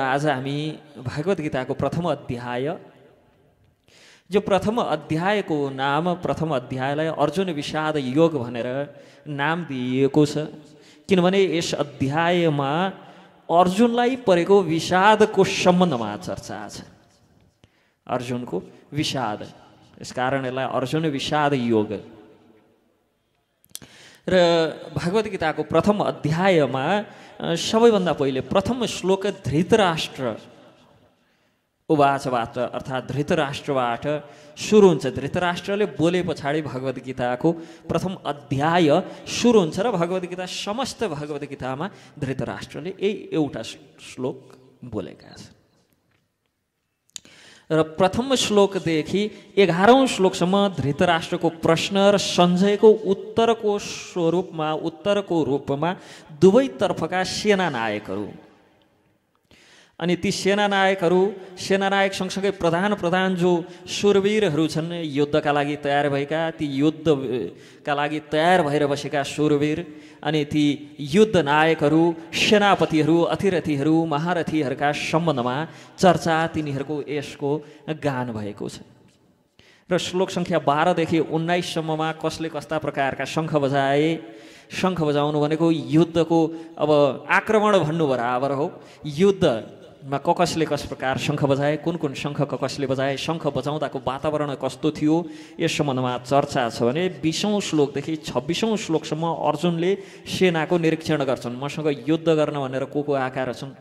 आज हामी भगवत गीताको प्रथम अध्याय, जो प्रथम अध्यायको नाम, प्रथम अध्यायलाई अर्जुन विषाद योग भनेर नाम दिइएको छ। किनभने यस अध्यायमा अर्जुनलाई परेको विषादको सम्बन्धमा चर्चा छ। अर्जुनको विषाद, यसकारण यसलाई अर्जुन विषाद योग। र भगवत गीताको प्रथम अध्यायमा सबैभन्दा पहिले प्रथम श्लोक धृतराष्ट्र उवाचबाट अर्थात् धृतराष्ट्रबाट सुरु हुन्छ। धृतराष्ट्रले बोले पछाडि भगवत गीताको प्रथम अध्याय सुरु हुन्छ र भगवत गीता समस्त भगवत गीतामा धृतराष्ट्रले यही एउटा श्लोक बोलेका छन्। र प्रथम श्लोकदेखि 11औं श्लोकसम्म धृतराष्ट्रको प्रश्न र सञ्जयको उत्तरको रूपमा दुवैतर्फका सेनानायकहरू अनि ती सेनानायक सँगसँगै प्रधान जो शूरवीरहरू छन्, युद्धका लागि तयार भएका, ती युद्धका लागि तयार भएर बसेका शूरवीर अनि ती युद्ध नायकहरू, सेनापतिहरू, अतिरथीहरू, महारथीहरूका सम्बन्धमा चर्चा, तिनीहरूको यसको गान भएको छ। र श्लोक सङ्ख्या 12 देखि 19 सम्ममा कसले कस्ता प्रकारका शङ्ख बजाए। शङ्ख बजाउनु भनेको युद्धको अब आक्रमण भन्नु बराबर हो। युद्धमा कसले कस प्रकार शङ्ख बजाए, कुन कुन शङ्ख कसले बजाए, शङ्ख बजाउँदाको वातावरण कस्तो थियो, यस सम्बन्धमा चर्चा छ भने 20औं श्लोकदेखि 26औं श्लोकसम्म अर्जुनले सेनाको निरीक्षण गर्छन्। मसँग युद्ध गर्न भनेर को आएका रहेछन्,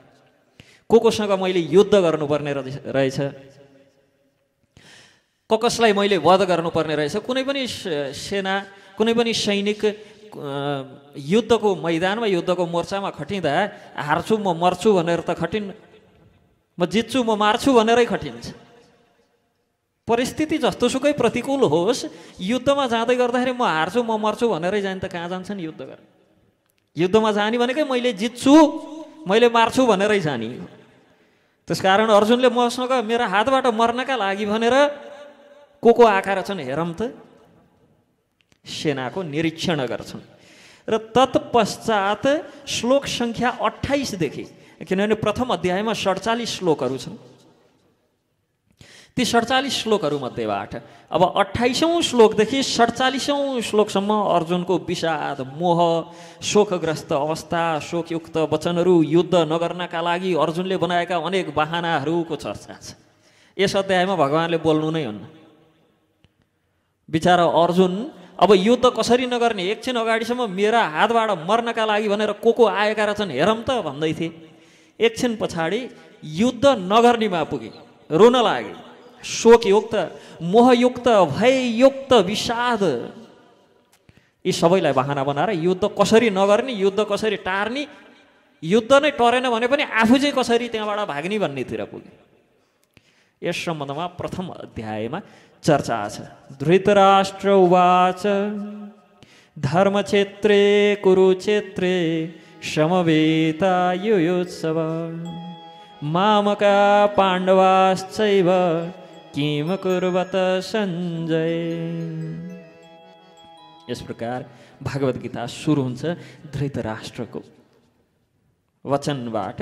कोसँग मैले युद्ध गर्नुपर्ने रहेछ, कसलाई मैले वध गर्नुपर्ने रहेछ। कुनै पनि सेना, कुनै पनि सैनिक युद्धको मैदानमा, युद्धको मोर्चामा खटिँदा हार्छु म मर्छु भनेर त खटिन्न, म जित्छु म मार्छु भनेरै खटिन्छ। परिस्थिति जस्तोसुकै प्रतिकूल होस्, युद्धमा जाँदै गर्दाखेरि म हार्छु म मर्छु भनेरै जाने त कहाँ जान्छन् युद्ध गर्न। युद्धमा जाने भनेकै मैले जित्छु मैले मार्छु भनेरै जाने। त्यसकारण अर्जुनले मसँग मेरो हातबाट मर्नका लागि भनेर को आएका रहेछन् हेरौँ त, सेनाको निरीक्षण गर्छन्। र तत्पश्चात श्लोक सङ्ख्या 28 देखि, किनभने प्रथम अध्यायमा 47 श्लोकहरू छन्, ती 47 श्लोकहरू मध्येबाट अब 28औं श्लोकदेखि 47औं श्लोकसम्म अर्जुनको विषाद, मोह, शोकग्रस्त अवस्था, शोकयुक्त वचनहरू, युद्ध नगर्नका लागि अर्जुनले बनाएका अनेक बहानाहरूको चर्चा छ। यस अध्यायमा भगवानले बोल्नु नै हुन्न। बिचारा अर्जुन अब युद्ध कसरी नगर्ने, एकछिन अगाडिसम्म मेरा हातबाट मर्नका लागि भनेर को आएका रहेछन् हेरौँ त भन्दै थिए, एकछिन पछाडि युद्ध नगर्नेमा पुगे, रोन लागे। शोकयुक्त, मोहयुक्त, भययुक्त, विषाद, यी सबैलाई बहाना बनाएर युद्ध कसरी नगर्ने, युद्ध कसरी टार्ने, युद्ध नै टरेन भने पनि आफू चाहिँ कसरी त्यहाँबाट भाग्ने भन्नेतिर पुगे। यस सम्बन्धमा प्रथम अध्यायमा चर्चा छ। धृतराष्ट्र उवाच धर्मक्षेत्रे कुरुक्षेत्रे समवेतायुयुत्सव मामका पाण्डवाश्चैव किम कुर्वत सञ्जय। यस प्रकार भागवत गीता सुरु हुन्छ धृतराष्ट्रको वचनबाट।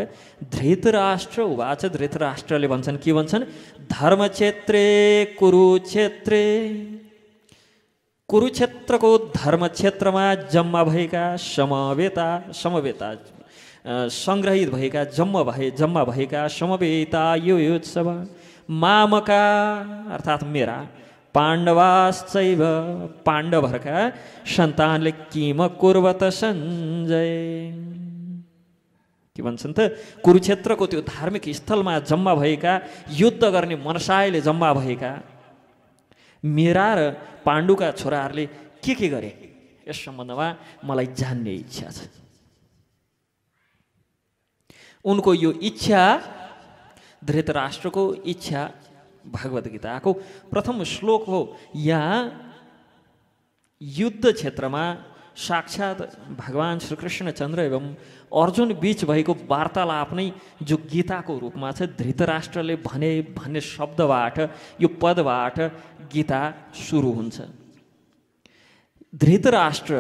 धृतराष्ट्र उवाच, धृतराष्ट्रले भन्छन्, के भन्छन्? धर्मक्षेत्रे कुरुक्षेत्रे, कुरुक्षेत्रको धर्मक्षेत्रमा जम्मा भएका सङ्ग्रहित भएका जम्मा भएका समवेता यो उत्सव मामका अर्थात् मेरा, पाण्डवाश्चैव पाण्डवहरूका सन्तानले किम कुर्वत सञ्जय। के भन्छन् त? कुरुक्षेत्रको त्यो धार्मिक स्थलमा जम्मा भएका, युद्ध गर्ने मनसायले जम्मा भएका मेरा र पाण्डुका छोराहरूले के गरे, यस सम्बन्धमा मलाई जान्ने इच्छा छ। उनको यो इच्छा, धृतराष्ट्रको इच्छा भगवत गीताको प्रथम श्लोक हो। यहाँ युद्ध क्षेत्रमा साक्षात भगवान श्रीकृष्णचन्द्र एवं अर्जुन बीच भएको वार्तालाप नै जो गीताको रूपमा छ। धृतराष्ट्रले भन्ने शब्दबाट, यो पदबाट गीता सुरु हुन्छ। धृतराष्ट्र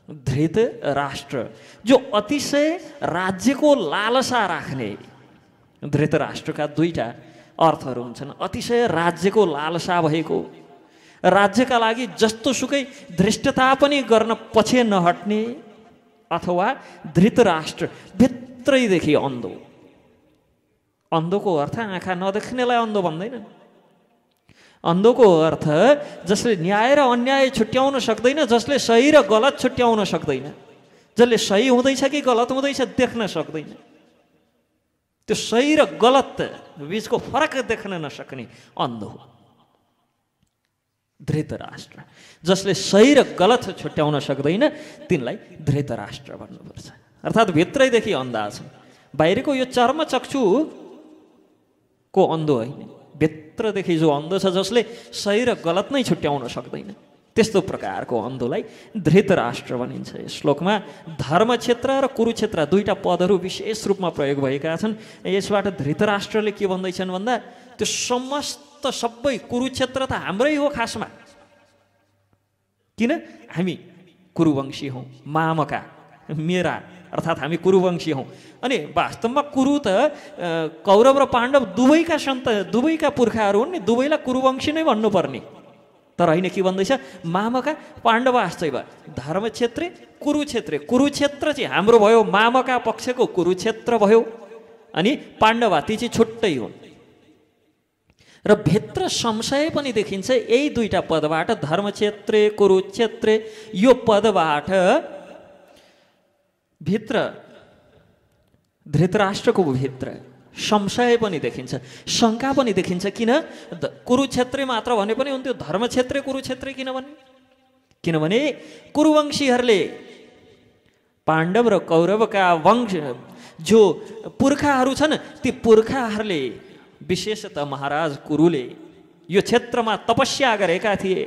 धृतराष्ट्र जो अतिशय राज्यको लालसा राख्ने, धृतराष्ट्रका दुईटा अर्थहरू हुन्छन्। अतिशय राज्यको लालसा भएको, राज्यका लागि जस्तो सुकै धृष्टता पनि गर्न पछि नहट्ने, अथवा धृतराष्ट्र भित्रैदेखि अन्धो। अन्धोको अर्थ आँखा नदेख्नेलाई अन्धो भन्दैन। अन्धोको अर्थ जसले न्याय र अन्याय छुट्याउन सक्दैन, जसले सही र गलत छुट्याउन सक्दैन, जसले सही हुँदैछ कि गलत हुँदैछ देख्न सक्दैन, त्यो सही र गलत बीचको फरक देख्न नसक्ने अन्धो हो धृतराष्ट्र। जसले सही र गलत छुट्याउन सक्दैन तिनलाई धृतराष्ट्र भन्नुपर्छ। अर्थात् भित्रैदेखि अन्धा छन्। बाहिरको यो चर्मचक्षुको अन्धो होइन, भित्रदेखि जो अन्धो छ, जसले सही र गलत नै छुट्याउन सक्दैन, त्यस्तो प्रकारको अन्धोलाई धृतराष्ट्र भनिन्छ। यस श्लोकमा धर्मक्षेत्र र कुरुक्षेत्र दुईटा पदहरू विशेष रूपमा प्रयोग भएका छन्। यसबाट धृतराष्ट्रले के भन्दैछन् भन्दा, त्यो समस्त सबै कुरुक्षेत्र त हाम्रै हो खासमा, किन हामी कुरुवंशी हौँ, मामका मेरा, अर्थात् हामी कुरुवंशी हौँ। अनि वास्तवमा कुरु त कौरव र पाण्डव दुवैका दुवैका पुर्खाहरू हुन् नि, दुवैलाई कुरुवंशी नै भन्नुपर्ने। तर होइन, के भन्दैछ, मामका पाण्डव आश्चर्य भयो, धर्मक्षेत्रे कुरुक्षेत्रे, कुरुक्षेत्र चाहिँ हाम्रो भयो, मामका पक्षको कुरुक्षेत्र भयो, अनि पाण्डवा ती चाहिँ छुट्टै हुन्। र भित्र संशय पनि देखिन्छ यही दुईटा पदबाट, धर्मक्षेत्रे कुरुक्षेत्रे, यो पदबाट भित्र धृतराष्ट्रको भित्र संशय पनि देखिन्छ, शङ्का पनि देखिन्छ। किन कुरुक्षेत्रे मात्र भने पनि हुन्थ्यो, धर्मक्षेत्रे कुरुक्षेत्रे किन भन्ने? किनभने कुरुवंशीहरूले पाण्डव र कौरवका वंश जो पुर्खाहरू छन्, ती पुर्खाहरूले विशेषतः महाराज कुरुले यो क्षेत्रमा तपस्या गरेका थिए।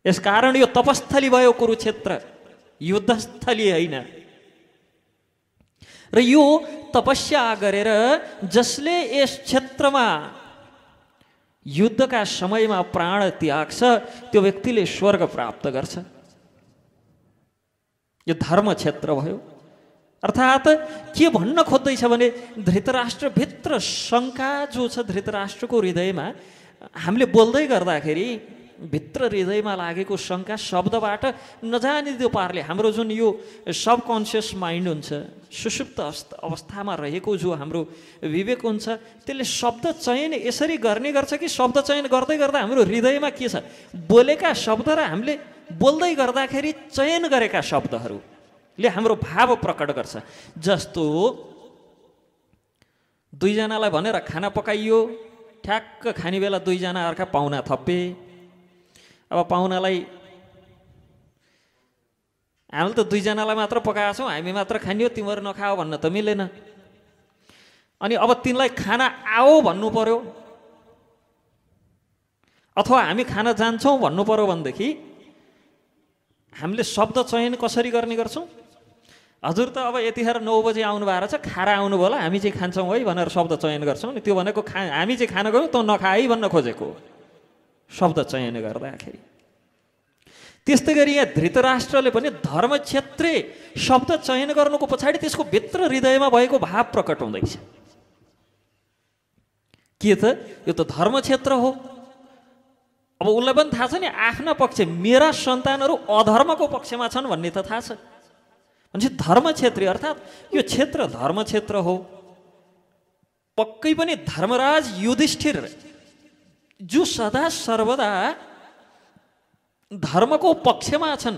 यसकारण यो तपस्थली भयो कुरुक्षेत्र, युद्धस्थली होइन। र यो तपस्या गरेर जसले यस क्षेत्रमा युद्धका समयमा प्राण त्याग्छ, त्यो व्यक्तिले स्वर्ग प्राप्त गर्छ। यो धर्मक्षेत्र भयो। अर्थात् के भन्न खोज्दैछ भने, धृतराष्ट्रभित्र शङ्का जो छ धृतराष्ट्रको हृदयमा, हामीले बोल्दै गर्दाखेरि भित्र हृदयमा लागेको शङ्का शब्दबाट नजानिदो पारले हाम्रो जुन यो सबकन्सियस माइन्ड हुन्छ, सुषुप्त अवस्थामा रहेको जो हाम्रो विवेक हुन्छ, त्यसले शब्द चयन यसरी गर्ने गर्छ कि शब्द चयन गर्दै गर्दा हाम्रो हृदयमा के छ, बोलेका शब्द र हामीले बोल्दै गर्दाखेरि चयन गरेका शब्दहरूले हाम्रो भाव प्रकट गर्छ। जस्तो दुईजनालाई भनेर खाना पकाइयो, ठ्याक्क खाने बेला दुईजना अर्का पाहुना थपे। अब पाहुनालाई हामीले त दुईजनालाई मात्र पकाएको छौँ, हामी मात्र खानियो, तिमीहरू नखाओ भन्न त मिलेन। अनि अब तिनलाई खाना आओ भन्नु पर्यो, अथवा हामी खाना जान्छौँ भन्नु पर्यो भनेदेखि हामीले शब्द चयन कसरी गर्ने गर्छौँ? हजुर त अब यतिखेर 9 बजे आउनु भएको छ, खारा आउनु भयो होला, हामी चाहिँ खान्छौँ है भनेर शब्द चयन गर्छौँ नि। त्यो भनेको हामी चाहिँ खाना गयौँ, तँ नखा है भन्न खोजेको शब्द चयन गर्दाखेरि। त्यस्तै गरी यहाँ धृतराष्ट्रले पनि धर्मक्षेत्रे शब्द चयन गर्नुको पछाडि त्यसको भित्र हृदयमा भएको भाव प्रकट हुँदैछ। के त यो त धर्मक्षेत्र हो। अब उसलाई पनि थाहा छ नि, आफ्ना पक्ष मेरा सन्तानहरू अधर्मको पक्षमा छन् भन्ने त थाहा छ। भनेपछि धर्मक्षेत्री अर्थात् यो क्षेत्र धर्मक्षेत्र हो। पक्कै पनि धर्मराज युधिष्ठिर जो सदा सर्वदा धर्मको पक्षमा छन्,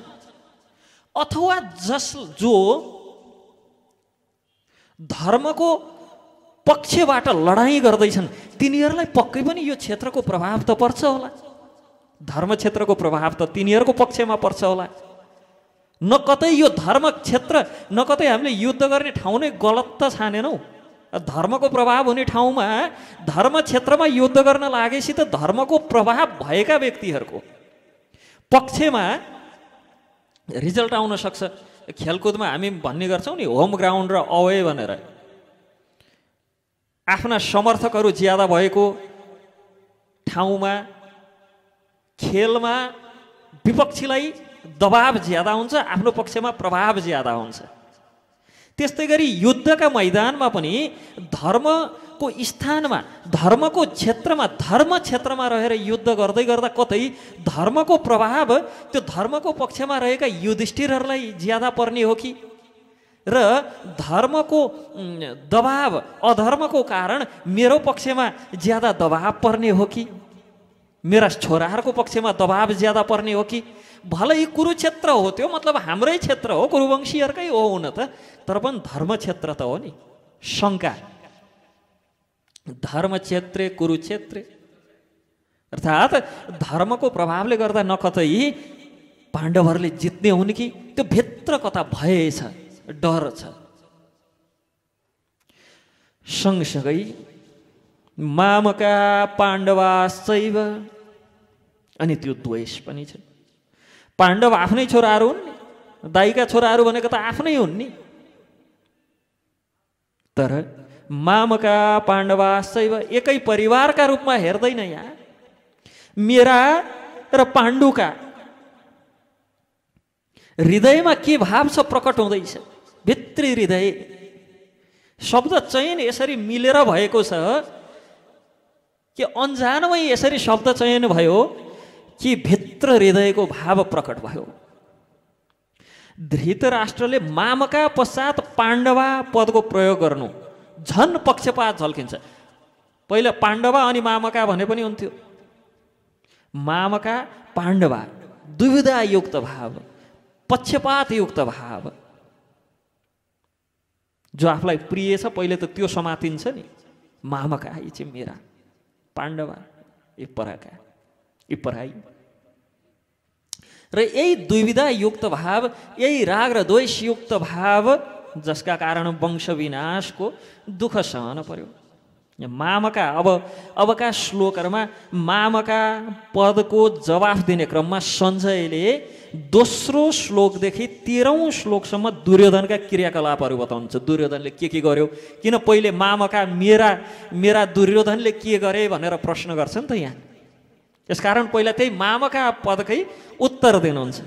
अथवा जो धर्मको पक्षबाट लडाईँ गर्दैछन्, तिनीहरूलाई पक्कै पनि यो क्षेत्रको प्रभाव त पर्छ होला। धर्मक्षेत्रको प्रभाव त तिनीहरूको पक्षमा पर्छ होला। न कतै यो धर्म क्षेत्र, न कतै हामीले युद्ध गर्ने ठाउँ नै गलत त छानेनौँ। धर्मको प्रभाव हुने ठाउँमा, धर्म क्षेत्रमा युद्ध गर्न लागेपछि त धर्मको प्रभाव भएका व्यक्तिहरूको पक्षमा रिजल्ट आउन सक्छ। खेलकुदमा हामी भन्ने गर्छौँ नि, होम ग्राउन्ड र अवे भनेर। आफ्ना समर्थकहरू ज्यादा भएको ठाउँमा खेलमा विपक्षीलाई दबाव ज्यादा हुन्छ, आफ्नो पक्षमा प्रभाव ज्यादा हुन्छ। त्यस्तै गरी युद्धका मैदानमा पनि धर्मको स्थानमा, धर्मको क्षेत्रमा, धर्म क्षेत्रमा रहेर युद्ध गर्दै गर्दा कतै धर्मको प्रभाव त्यो धर्मको पक्षमा रहेका युधिष्ठिरहरूलाई ज्यादा पर्ने हो कि, र धर्मको दबाव, अधर्मको कारण मेरो पक्षमा ज्यादा दबाव पर्ने हो कि, मेरा छोराहरूको पक्षमा दबाव ज्यादा पर्ने हो कि। भलै कुरुक्षेत्र हो, त्यो मतलब हाम्रै क्षेत्र हो, कुरुवंशीहरूकै हो हुन त, तर पनि धर्म क्षेत्र त हो नि। शङ्का, धर्म क्षेत्रे कुरुक्षेत्रे, अर्थात् धर्मको प्रभावले गर्दा न कतै पाण्डवहरूले जित्ने हुन् कि त्यो भित्र कता भय छ, डर छ। सँगसँगै मामका पाण्डवाश्चैव, अनि त्यो द्वेष पनि छ। पाण्डव आफ्नै छोराहरू हुन् नि, दाइका छोराहरू भनेको त आफ्नै हुन् नि, तर मामका पाण्डवाश्चैव एकै परिवारका रूपमा हेर्दैन। यहाँ मेरा र पाण्डुका हृदयमा के भाव छ प्रकट हुँदैछ, भित्री हृदय। शब्द चयन यसरी मिलेर भएको छ कि अन्जानमै यसरी शब्द चयन भयो कि भित्र हृदयको भाव प्रकट भयो। धृतराष्ट्रले मामका पश्चात पाण्डवा पदको प्रयोग गर्नु झन् पक्षपात झल्किन्छ। पहिला पाण्डवा अनि मामका भने पनि हुन्थ्यो। मामका पाण्डवा, दुविधायुक्त भाव, पक्षपातयुक्त भाव। जो आफूलाई प्रिय छ पहिले त त्यो समातिन्छ नि। मामका यी चाहिँ मेरा, पाण्डवा यी पराका, यी पराई। र यही दुविधा युक्त भाव, यही राग र द्वेष युक्त भाव जसका कारण वंश विनाशको दुःख सहन पर्यो। मामका अबका श्लोकहरूमा मामका पदको जवाफ दिने क्रममा सञ्जयले दोस्रो श्लोकदेखि 13औं श्लोकसम्म दुर्योधनका क्रियाकलापहरू बताउनुहुन्छ। दुर्योधनले के गर्यो, किन पहिले मामका मेरा दुर्योधनले के गरे भनेर प्रश्न गर्छ नि त यहाँ। यसकारण पहिला त्यही मामका पदकै उत्तर दिनुहुन्छ।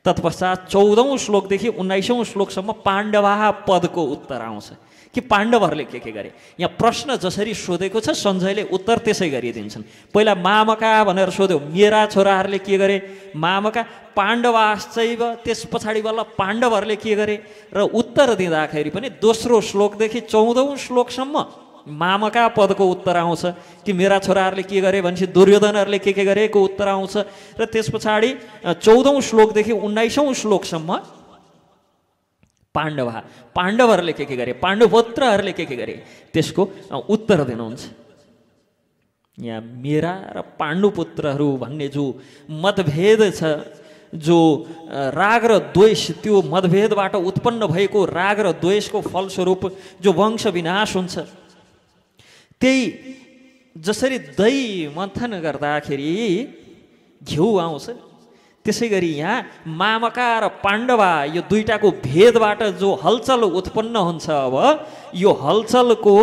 तत्पश्चात 14औं श्लोकदेखि 19औं श्लोकसम्म पाण्डवा पदको उत्तर आउँछ कि पाण्डवहरूले के गरे। यहाँ प्रश्न जसरी सोधेको छ सञ्जयले उत्तर त्यसै गरिदिन्छन्। पहिला मामका भनेर सोध्यो, मेरा छोराहरूले के गरे, मामका पाण्डवाश्चैव, त्यस पछाडि बल्ल पाण्डवहरूले के गरे। र उत्तर दिँदाखेरि पनि दोस्रो श्लोकदेखि 14औं श्लोकसम्म मामका पदको उत्तर आउँछ कि मेरा छोराहरूले के गरे भनेपछि दुर्योधनहरूले के गरेको उत्तर आउँछ। र त्यस पछाडि 14औं श्लोकदेखि 19औं श्लोकसम्म पाण्डवहरूले के गरे, पाण्डुपुत्रहरूले के गरे त्यसको उत्तर दिनुहुन्छ। यहाँ मेरा र पाण्डुपुत्रहरू भन्ने जो मतभेद छ, जो राग र द्वेष, त्यो मतभेदबाट उत्पन्न भएको राग र द्वेषको फलस्वरूप जो वंश विनाश हुन्छ, त्यही जसरी दही मन्थन गर्दाखेरि घिउ आउँछ, त्यसै गरी यहाँ मामका र पाण्डवा यो दुईटाको भेदबाट जो हलचल उत्पन्न हुन्छ, अब यो हलचलको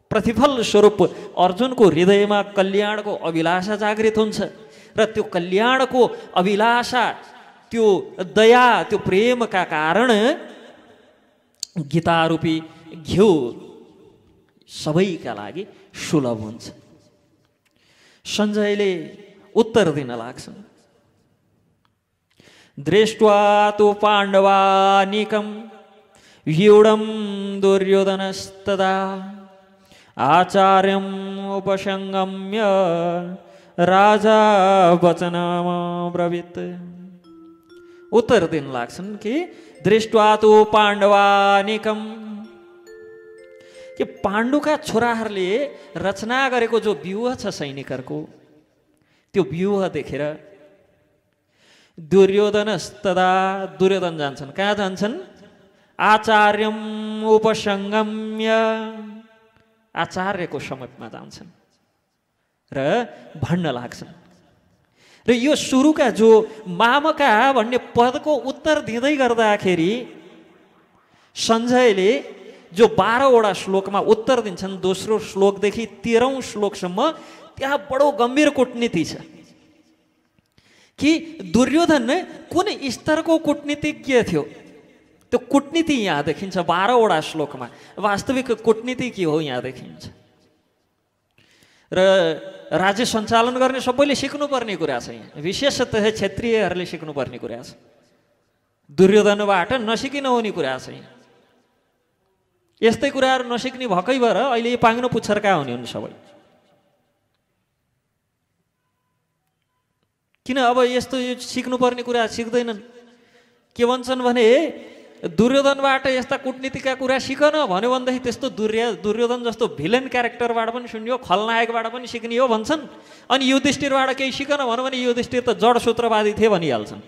प्रतिफल स्वरूप अर्जुनको हृदयमा कल्याणको अभिलाषा जागृत हुन्छ। र त्यो कल्याणको अभिलाषा, त्यो दया, त्यो प्रेमका कारण गीतारूपी घिउ सबैका लागि सुलभ हुन्छ। सञ्जयले उत्तर दिन लाग्छन्। दृष्ट्वा तु पाण्डवानीकं व्यूढं दुर्योधनस्तदा आचार्यम् उपसंगम्य राजा वचनमब्रवीत्। उत्तर दिन लाग्छन् कि दृष्ट्वा तु पाण्डवानीकं, कि पाण्डुका छोराहरूले रचना गरेको जो व्यूह छ सैनिकहरूको, त्यो व्यूह देखेर दुर्योधनस्तदा, दुर्योधन जान्छन्। कहाँ जान्छन्? आचार्यम उपसंगम्य, आचार्यको समीपमा जान्छन् र भन्न लाग्छन्। र यो सुरुका जो मामका भन्ने पदको उत्तर दिँदै गर्दाखेरि सञ्जयले जो 12वटा श्लोकमा उत्तर दिन्छन्, दोस्रो श्लोकदेखि 13औं श्लोकसम्म, त्यहाँ बडो गम्भीर कूटनीति छ कि दुर्योधन कुन स्तरको कूटनीतिज्ञ थियो। त्यो कूटनीति यहाँ देखिन्छ 12वटा श्लोकमा। वास्तविक कूटनीति के हो यहाँ देखिन्छ। र राज्य सञ्चालन गर्ने सबैले सिक्नुपर्ने कुरा छ। यहाँ विशेषतः क्षेत्रीयहरूले सिक्नुपर्ने कुरा छ। दुर्योधनबाट नसिकि नहुने कुरा छ। यहाँ यस्तै कुराहरू नसिक्ने भएकै भएर अहिले पाङ्नो पुच्छरका हुने हुन् सबै। किन अब यस्तो सिक्नुपर्ने कुरा सिक्दैनन्? के भन्छन् भने दुर्योधनबाट यस्ता कूटनीतिका कुरा सिक न भन्यो भनेदेखि त्यस्तो दुर्योधन जस्तो भिलेन क्यारेक्टरबाट पनि सुन्यो, खलनायकबाट पनि सिक्ने हो भन्छन्। अनि युधिष्ठिरबाट केही सिक न भन्यो भने युधिष्ठिर त जड सूत्रवादी थिए भनिहाल्छन्।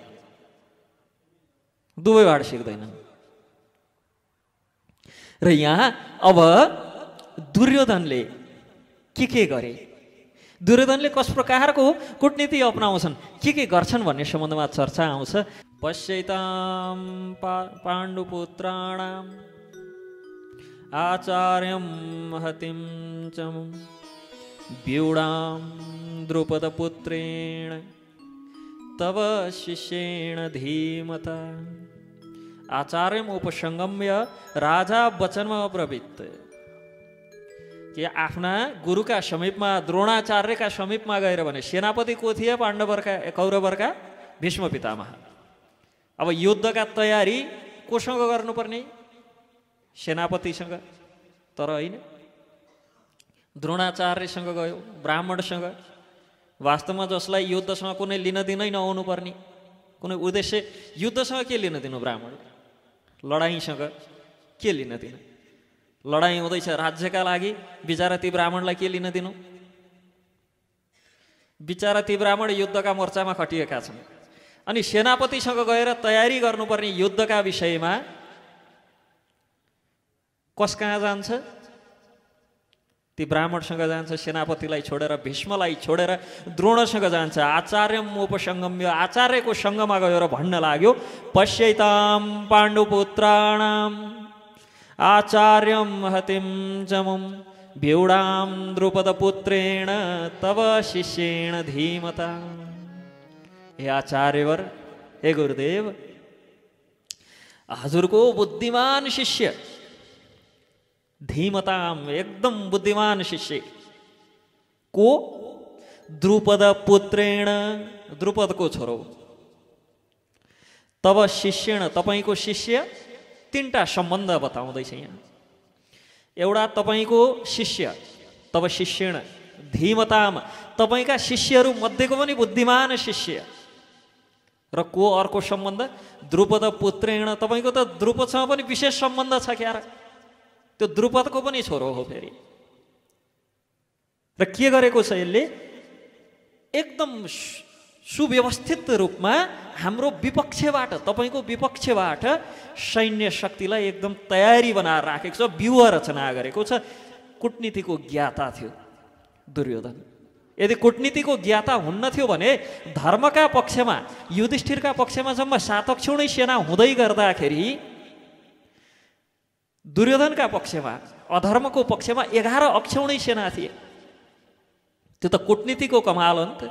दुवैबाट सिक्दैनन्। र यहाँ अब दुर्योधनले के गरे, दुर्योधनले कस प्रकारको कूटनीति अपनाउँछन्, के गर्छन् भन्ने सम्बन्धमा चर्चा आउँछ। पश्यैतां पाण्डुपुत्राणां आचार्यं हतिं च व्यूढां द्रुपदपुत्रेण तव शिष्येण धीमता। आचार्यम उपसंगम्य राजा वचनमा अब्रवीत कि आफ्ना गुरुका समीपमा द्रोणाचार्यका समीपमा गएर भने सेनापति को थिए पाण्डवरका कौरवरका भीष्म पितामह। अब युद्धका तयारी कोसँग गर्नुपर्ने? सेनापतिसँग, तर होइन द्रोणाचार्यसँग गयो, ब्राह्मणसँग। वास्तवमा जसलाई युद्धसँग कुनै लिन दिनै नहुनु पर्ने, कुनै उद्देश्य युद्धसँग के लिन दिनु? ब्राह्मण लडाइँसँग के लिन दिनु? लडाइँ हुँदैछ राज्यका लागि, बिचारा ती ब्राह्मणलाई के लिन दिनु? बिचारा ती ब्राह्मण युद्धका मोर्चामा खटिएका छन्। अनि सेनापतिसँग गएर तयारी गर्नुपर्ने युद्धका विषयमा कस कहाँ जान्छ? ती ब्राह्मणसँग जान्छ, सेनापतिलाई छोडेर, भीष्मलाई छोडेर द्रोणसँग जान्छ। आचार्यम उपसंगम्य, आचार्यको सङ्गमा गएर भन्न लाग्यो पश्यैतां पाण्डुपुत्राणां आचार्यम हतिं जमुं व्यूढां द्रुपदपुत्रेण तव शिष्येण धीमता। हे आचार्यवर, हे गुरुदेव, हजुरको बुद्धिमान शिष्य, धीमताम एकदम बुद्धिमान शिष्य को द्रुपद पुत्रेण, द्रुपदको छोरो, तब शिष्येण, तपाईँको शिष्य। तीनटा सम्बन्ध बताउँदैछ यहाँ। एउटा तपाईँको शिष्य, तब शिष्येण धीमताम, तपाईँका शिष्यहरू मध्येको पनि बुद्धिमान शिष्य। र को अर्को सम्बन्ध? द्रुपद पुत्रेण, तपाईँको त द्रुपदसँग पनि विशेष सम्बन्ध छ क्यार, त्यो द्रुपदको पनि छोरो हो फेरि। र के गरेको छ यसले? एकदम सुव्यवस्थित रूपमा हाम्रो विपक्षबाट, तपाईँको विपक्षबाट सैन्य शक्तिलाई एकदम तयारी बनाएर राखेको छ, व्यूह रचना गरेको छ। कूटनीतिको ज्ञाता थियो दुर्योधन। यदि कूटनीतिको ज्ञाता हुन्न थियो भने धर्मका पक्षमा, युधिष्ठिरका पक्षमा जम्मा 7 अक्षौणी सेना हुँदै गर्दाखेरि दुर्योधनका पक्षमा, अधर्मको पक्षमा 11 अक्षौणी सेना थिए। त्यो त कूटनीतिको कमाल हो नि त।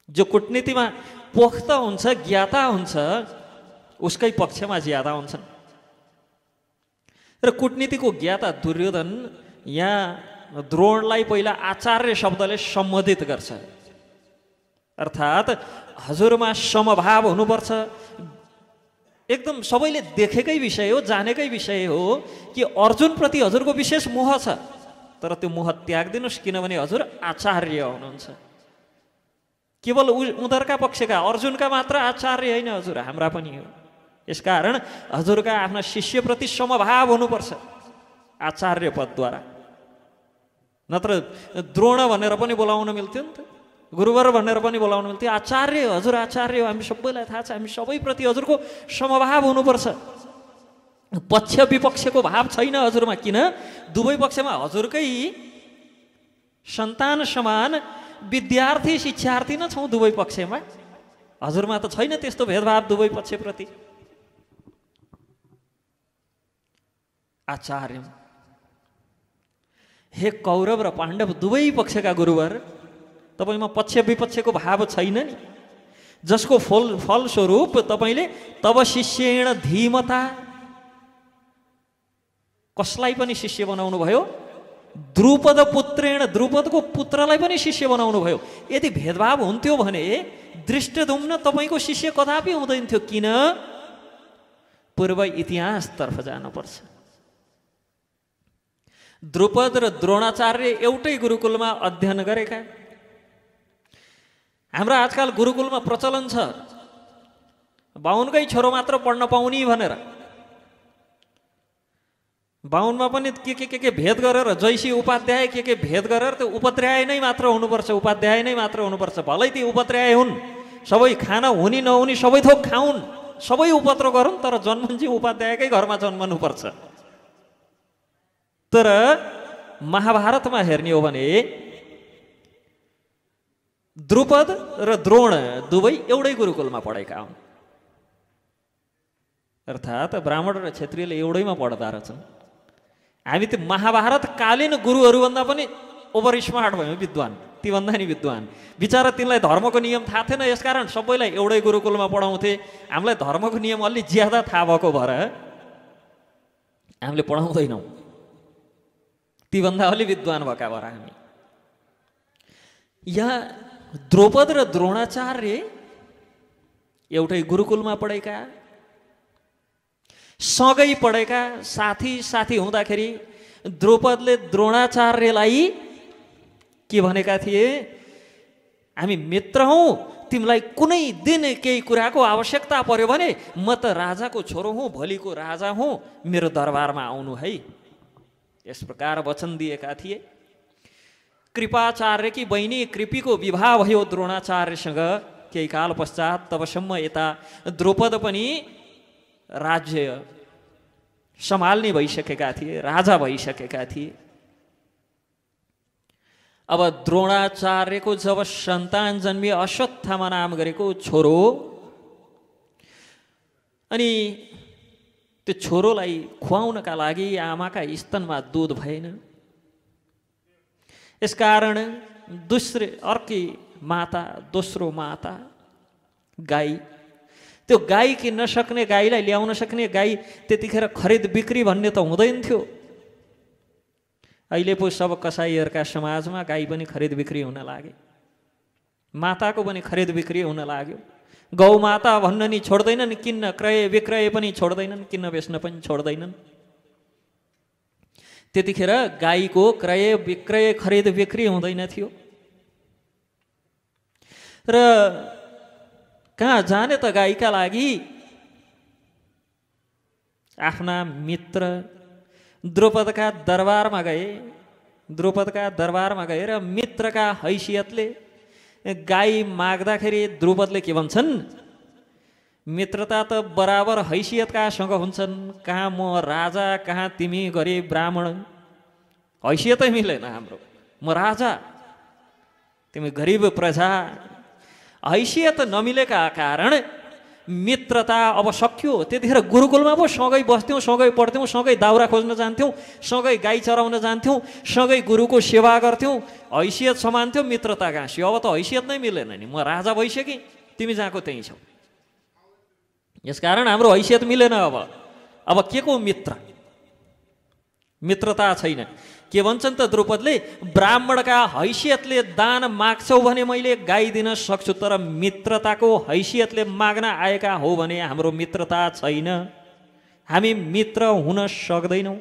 जो कूटनीतिमा पोख्त हुन्छ, ज्ञाता हुन्छ, उसकै पक्षमा ज्यादा हुन्छन्। र कूटनीतिको ज्ञाता दुर्योधन यहाँ द्रोणलाई पहिला आचार्य शब्दले सम्बोधित गर्छ। अर्थात् हजुरमा समभाव हुनुपर्छ। एकदम सबैले देखेकै विषय हो, जानेकै विषय हो कि अर्जुनप्रति हजुरको विशेष मोह छ, तर त्यो मोह त्याग्दिनुस्, किनभने हजुर आचार्य हुनुहुन्छ। केवल उनीहरूका पक्षका, अर्जुनका मात्र आचार्य होइन हजुर, हाम्रा पनि हो। यसकारण हजुरका आफ्ना शिष्यप्रति समभाव हुनुपर्छ आचार्य पदद्वारा। नत्र द्रोण भनेर पनि बोलाउन मिल्थ्यो नि त, गुरुवर भनेर पनि बोलाउन मिल्थ्यो। आचार्य, हजुर आचार्य हो, हामी सबैलाई थाहा छ, हामी सबैप्रति हजुरको समभाव हुनुपर्छ। पक्ष विपक्षको भाव छैन हजुरमा। किन? दुवै पक्षमा हजुरकै सन्तान समान विद्यार्थी शिक्षार्थी न छौँ दुवै पक्षमा। हजुरमा त छैन त्यस्तो भेदभाव दुवै पक्षप्रति। आचार्य, हे कौरव र पाण्डव दुवै पक्षका गुरुवर, तपाईँमा पक्ष विपक्षको भाव छैन नि। जसको फलस्वरूप तपाईँले तब शिष्येण धीमता, कसलाई पनि शिष्य बनाउनु भयो? द्रुपद पुत्रेण, द्रुपदको पुत्रलाई पनि शिष्य बनाउनु भयो। यदि भेदभाव हुन्थ्यो भने दृष्टद्युम्न तपाईँको शिष्य कदापि हुँदैन थियो। किन? पूर्व इतिहासतर्फ जानुपर्छ। द्रुपद र द्रोणाचार्य एउटै गुरुकुलमा अध्ययन गरेका। हाम्रो आजकल गुरुकुलमा प्रचलन छ बाहुनकै छोरो मात्र पढ्न पाउने भनेर। बाहुनमा पनि के भेद गरेर, जैसी उपाध्याय के भेद गरेर त्यो उपाध्याय नै मात्र हुनुपर्छ, उपाध्याय नै मात्र हुनुपर्छ। भलै ती उपाध्याय हुन्, सबै खाना हुने नहुने सबै थोक खाउन्, सबै उपद्रो गरून्, तर जन्मन चाहिँ उपाध्यायकै घरमा जन्मनुपर्छ। तर महाभारतमा हेर्ने हो भने द्रुपद र द्रोण दुवै एउटै गुरुकुलमा पढेका हुन्। अर्थात् ब्राह्मण र क्षत्रियले एउटैमा पढ्दा रहेछन्। हामी त्यो महाभारतकालीन गुरुहरूभन्दा पनि ओभर स्मार्ट भयौँ, विद्वान, तीभन्दा नि विद्वान। बिचरा तिनलाई धर्मको नियम थाहा थिएन, यसकारण सबैलाई एउटै गुरुकुलमा पढाउँथे। हामीलाई धर्मको नियम अलि ज्यादा थाहा भएको भएर हामीले पढाउँदैनौँ, तीभन्दा अलि विद्वान भएका भएर हामी। यहाँ द्रौपद र द्रोणाचार्य एउटै गुरुकुलमा पढेका, सँगै पढेका, साथी हुँदाखेरि द्रौपदले द्रोणाचार्यलाई के भनेका थिए? हामी मित्र हौँ, तिमीलाई कुनै दिन केही कुराको आवश्यकता पर्यो भने म त राजाको छोरो हुँ, भोलिको राजा हुँ, मेरो दरबारमा आउनु है। यस प्रकार वचन दिएका थिए। कृपाचार्यकी बहिनी कृपीको विवाह भयो द्रोणाचार्यसँग केही काल पश्चात। तबसम्म यता द्रौपद पनि राज्य सम्हाल्ने भइसकेका थिए, राजा भइसकेका थिए। अब द्रोणाचार्यको जब सन्तान जन्मिए, अश्वत्थामा नाम गरेको छोरो, अनि त्यो छोरोलाई खुवाउनका लागि आमाका स्तनमा दुध भएन। यसकारण दोस्रो माता गाई, त्यो गाई किन्न सक्ने, गाईलाई ल्याउन सक्ने गाई त्यतिखेर खरिद बिक्री भन्ने त हुँदैन थियो। अहिले पो सब कसाईहरूका समाजमा गाई पनि खरिद बिक्री हुन लागे, माताको पनि खरिद बिक्री हुन लाग्यो। गौमाता भन्न नि छोड्दैनन्, किन्न क्रय विक्रय पनि छोड्दैनन्, किन्न बेच्न पनि छोड्दैनन्। त्यतिखेर गाईको क्रय विक्रय खरिद बिक्री हुँदैन थियो। र कहाँ जाने त गाईका लागि? आफ्ना मित्र द्रौपदका दरबारमा गए। द्रौपदका दरबारमा गएर मित्रका हैसियतले गाई माग्दाखेरि द्रौपदले के भन्छन्? मित्रता त बराबर हैसियतकासँग हुन्छन्। कहाँ म राजा, कहाँ तिमी गरिब ब्राह्मण, हैसियतै मिलेन हाम्रो। म राजा, तिमी गरिब प्रजा। हैसियत नमिलेका कारण मित्रता अब सक्यो। त्यतिखेर गुरुकुलमा पो सँगै बस्थ्यौँ, सँगै पढ्थ्यौँ, सँगै दाउरा खोज्न जान्थ्यौँ, सँगै गाई चराउन जान्थ्यौँ, सँगै गुरुको सेवा गर्थ्यौँ। हैसियत समान्थ्यौ, मित्रता गाँस्यो। अब त हैसियत नै मिलेन नि, म राजा भइसकेँ, तिमी जहाँको त्यहीँ छौ। यसकारण हाम्रो हैसियत मिलेन। अब के को मित्र? मित्रता छैन। के भन्छन् त द्रौपदले? ब्राह्मणका हैसियतले दान माग्छौ भने मैले गाई दिन सक्छु, तर मित्रताको हैसियतले माग्न आएका हो भने हाम्रो मित्रता छैन, हामी मित्र हुन सक्दैनौँ।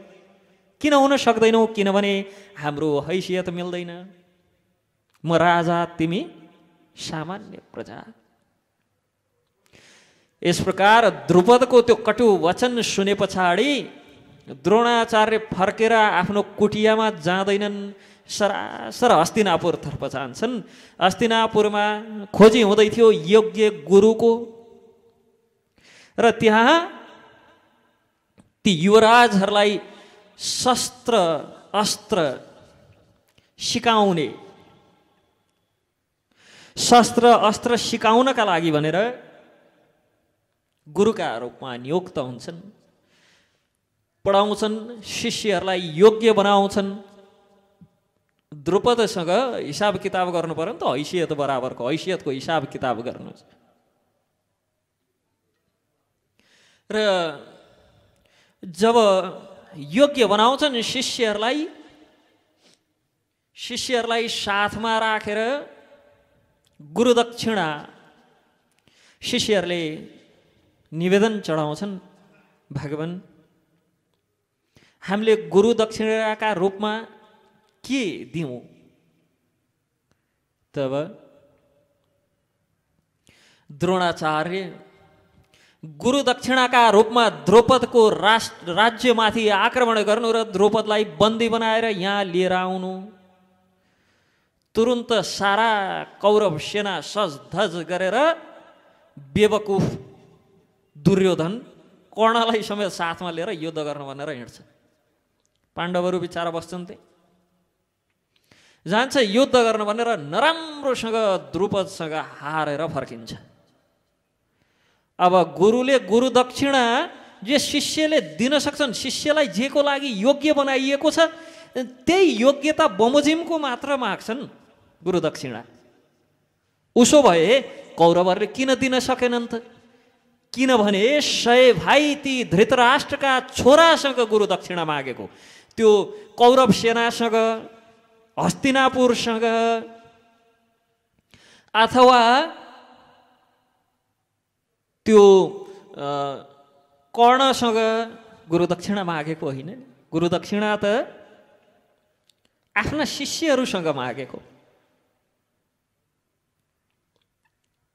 किन हुन सक्दैनौँ? किनभने हाम्रो हैसियत मिल्दैन। म राजा, तिमी सामान्य प्रजा। यस प्रकार द्रुपदको त्यो कटु वचन सुने पछाडि द्रोणाचार्य फर्केर आफ्नो कुटियामा जाँदैनन्, सरासर हस्तिनापुरतर्फ जान्छन्। हस्तिनापुरमा खोजी हुँदै थियो योग्य गुरुको, र त्यहाँ ती युवराजहरूलाई शस्त्र अस्त्र सिकाउने, शस्त्र अस्त्र सिकाउनका लागि भनेर गुरुका रूपमा नियुक्त हुन्छन्, पढाउँछन्, शिष्यहरूलाई योग्य बनाउँछन्। द्रुपदसँग हिसाब किताब गर्नु पर्यो नि त, हैसियत बराबरको हैसियतको हिसाब किताब गर्नुहोस्। र जब योग्य बनाउँछन् शिष्यहरूलाई साथमा राखेर गुरुदक्षिणा शिष्यहरूले निवेदन चढाउँछन्, भगवान हामीले गुरुदक्षिणाका रूपमा के दिउँ? तब द्रोणाचार्य गुरुदक्षिणाका रूपमा द्रौपदको राज्यमाथि आक्रमण गर्नु र द्रौपदलाई बन्दी बनाएर यहाँ लिएर आउनु। तुरुन्त सारा कौरव सेना सजधज गरेर बेवकुफ दुर्योधन कर्णलाई समेत साथमा लिएर युद्ध गर्नु भनेर हिँड्छ। पाण्डवहरू बिचारा बस्छन्, जान्छ युद्ध गर्नु भनेर नराम्रोसँग द्रौपदसँग हारेर फर्किन्छ। अब गुरुले गुरुदक्षिणा जे शिष्यले दिन सक्छन्, शिष्यलाई जेको लागि योग्य बनाइएको छ त्यही योग्यता बमोजिमको मात्र माग्छन् गुरुदक्षिणा। उसो भए कौरवहरूले किन दिन सकेनन् त? किनभने 100 भाइ ती धृतराष्ट्रका छोरासँग गुरुदक्षिणा मागेको, त्यो कौरव सेनासँग, हस्तिनापुरसँग अथवा त्यो कर्णसँग गुरुदक्षिणा मागेको होइन। गुरुदक्षिणा त आफ्ना शिष्यहरूसँग मागेको।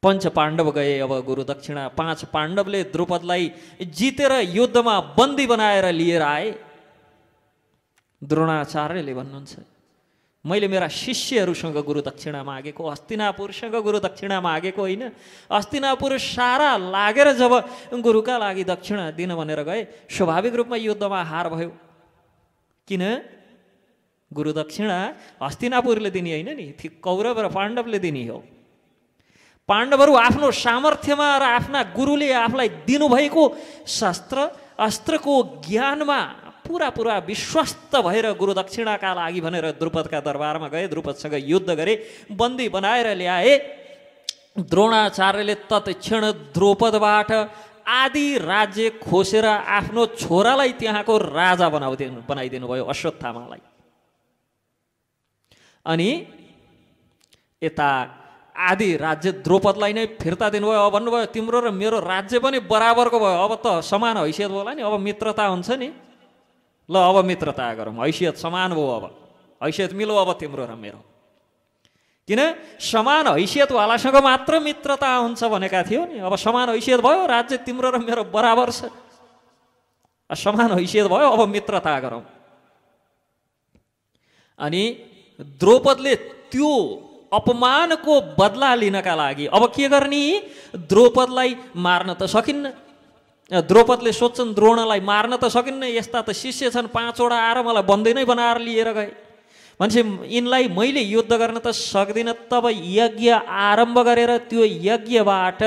पञ्च पाण्डव गए अब गुरुदक्षिणा। 5 पाण्डवले द्रौपदलाई जितेर युद्धमा बन्दी बनाएर लिएर आए। द्रोणाचार्यले भन्नुहुन्छ, मैले मेरा शिष्यहरूसँग गुरुदक्षिणा मागेको, हस्तिनापुरसँग गुरुदक्षिणा मागेको होइन। हस्तिनापुर सारा लागेर जब गुरुका लागि दक्षिणा दिन भनेर गए, स्वाभाविक रूपमा युद्धमा हार भयो। किन? गुरुदक्षिणा हस्तिनापुरले दिने होइन नि, कौरव र पाण्डवले दिने हो। पाण्डवहरू आफ्नो सामर्थ्यमा र आफ्ना गुरुले आफूलाई दिनुभएको शस्त्र अस्त्रको ज्ञानमा पुरा विश्वस्त भएर गुरुदक्षिणाका लागि भनेर द्रौपदका दरबारमा गए, द्रौपदसँग युद्ध गरे, बन्दी बनाएर ल्याए। द्रोणाचार्यले तत्क्षण द्रौपदबाट आदि राज्य खोसेर आफ्नो छोरालाई त्यहाँको राजा बनाइदिनु भयो, अश्वत्थामालाई। अनि यता आदि राज्य द्रौपदलाई नै फिर्ता दिनुभयो। अब भन्नुभयो तिम्रो र मेरो राज्य पनि बराबरको भयो, अब त समान हैसियत होला नि, अब मित्रता हुन्छ नि, ल अब मित्रता गरौँ, हैसियत समान भयो, अब हैसियत मिलो अब तिम्रो र मेरो। किन? समान हैसियतवालासँग मात्र मित्रता हुन्छ भनेका थियो नि। अब समान हैसियत भयो, राज्य तिम्रो र मेरो बराबर छ, समान हैसियत भयो, अब मित्रता गरौँ। अनि द्रौपदले त्यो अपमानको बदला लिनका लागि अब के गर्ने? द्रौपदलाई मार्न त सकिन्न। द्रौपदले सोध्छन् द्रोणलाई मार्न त सकिन्न, यस्ता त शिष्य छन् 5 वटा आएर मलाई बन्दी नै बनाएर लिएर गए। मान्छे यिनलाई मैले युद्ध गर्न त सक्दिनँ। तब यज्ञ आरम्भ गरेर त्यो यज्ञबाट